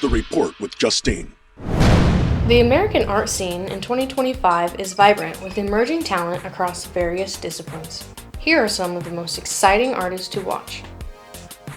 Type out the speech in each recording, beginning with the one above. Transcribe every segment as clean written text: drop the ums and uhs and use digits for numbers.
The Report with Justine. The American art scene in 2025 is vibrant with emerging talent across various disciplines. Here are some of the most exciting artists to watch.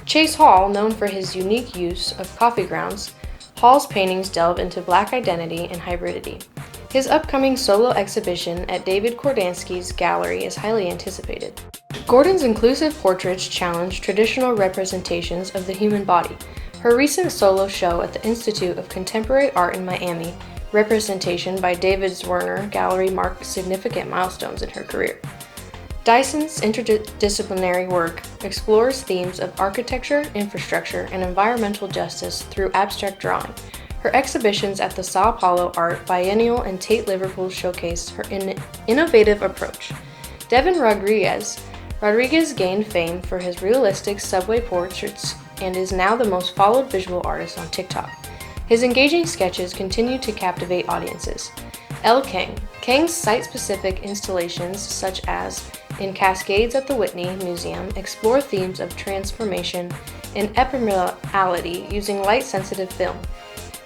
Chase Hall, known for his unique use of coffee grounds, Hall's paintings delve into Black identity and hybridity. His upcoming solo exhibition at David Kordansky's gallery is highly anticipated. Gordon's inclusive portraits challenge traditional representations of the human body. Her recent solo show at the Institute of Contemporary Art in Miami, representation by David Zwirner Gallery, marked significant milestones in her career. Dyson's interdisciplinary work explores themes of architecture, infrastructure, and environmental justice through abstract drawing. Her exhibitions at the Sao Paulo Art Biennial and Tate Liverpool showcase her innovative approach. Devin Rodriguez gained fame for his realistic subway portraits and is now the most followed visual artist on TikTok. His engaging sketches continue to captivate audiences. Elle Kang's site-specific installations, such as in Cascades at the Whitney Museum, explore themes of transformation and ephemerality using light-sensitive film.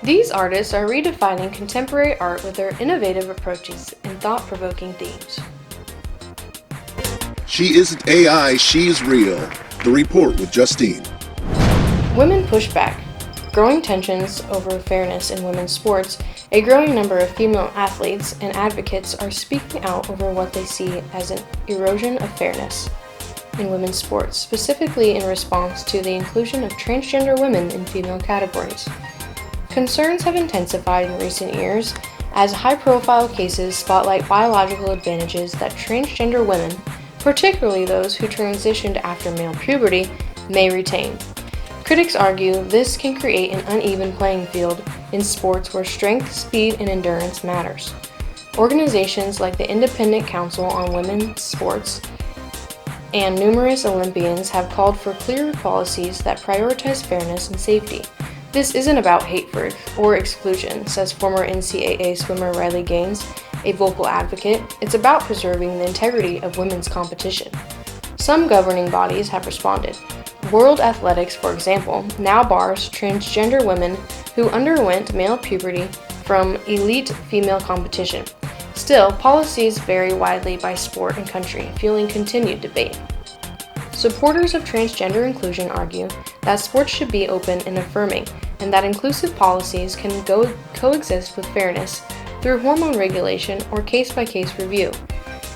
These artists are redefining contemporary art with their innovative approaches and thought-provoking themes. She isn't AI, she's real. The Report with Justine. Women push back. Growing tensions over fairness in women's sports, a growing number of female athletes and advocates are speaking out over what they see as an erosion of fairness in women's sports, specifically in response to the inclusion of transgender women in female categories. Concerns have intensified in recent years as high-profile cases spotlight biological advantages that transgender women, particularly those who transitioned after male puberty, may retain. Critics argue this can create an uneven playing field in sports where strength, speed, and endurance matters. Organizations like the Independent Council on Women's Sports and numerous Olympians have called for clearer policies that prioritize fairness and safety. This isn't about hatred or exclusion, says former NCAA swimmer Riley Gaines, a vocal advocate. It's about preserving the integrity of women's competition. Some governing bodies have responded. World Athletics, for example, now bars transgender women who underwent male puberty from elite female competition. Still, policies vary widely by sport and country, fueling continued debate. Supporters of transgender inclusion argue that sports should be open and affirming, and that inclusive policies can coexist with fairness through hormone regulation or case-by-case review.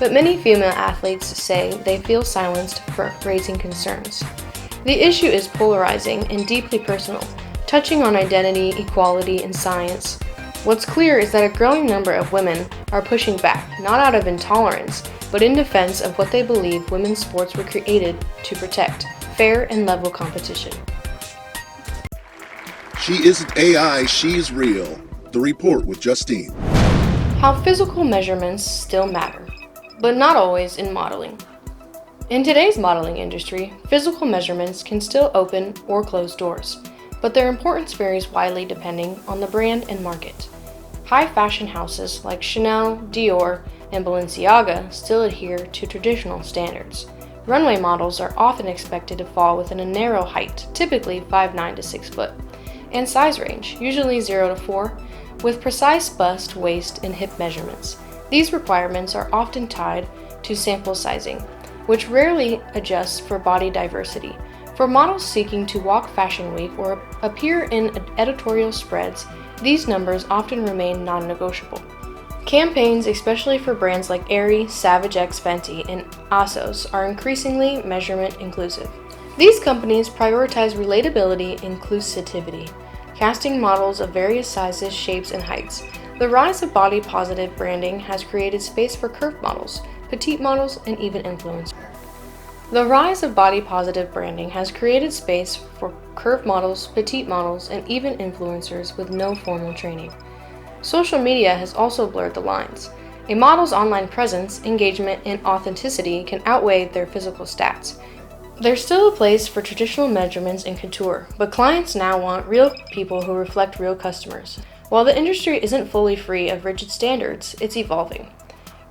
But many female athletes say they feel silenced for raising concerns. The issue is polarizing and deeply personal, touching on identity, equality, and science. What's clear is that a growing number of women are pushing back, not out of intolerance, but in defense of what they believe women's sports were created to protect: fair and level competition. She isn't AI, she's real. The Report with Justine. How physical measurements still matter, but not always in modeling. In today's modeling industry, physical measurements can still open or close doors, but their importance varies widely depending on the brand and market. High fashion houses like Chanel, Dior, and Balenciaga still adhere to traditional standards. Runway models are often expected to fall within a narrow height, typically 5'9" to 6 foot, and size range, usually 0 to 4, with precise bust, waist, and hip measurements. These requirements are often tied to sample sizing, which rarely adjusts for body diversity. For models seeking to walk Fashion Week or appear in editorial spreads, these numbers often remain non-negotiable. Campaigns, especially for brands like Aerie, Savage X Fenty, and ASOS, are increasingly measurement inclusive. These companies prioritize relatability and inclusivity, casting models of various sizes, shapes, and heights. The rise of body-positive branding has created space for curved models, petite models, and even influencers. The rise of body-positive branding has created space for curved models, petite models, and even influencers with no formal training. Social media has also blurred the lines. A model's online presence, engagement, and authenticity can outweigh their physical stats. There's still a place for traditional measurements in couture, but clients now want real people who reflect real customers. While the industry isn't fully free of rigid standards, it's evolving.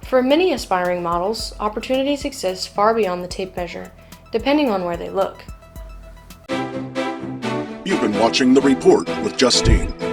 For many aspiring models, opportunities exist far beyond the tape measure, depending on where they look. You've been watching The Report with Justine.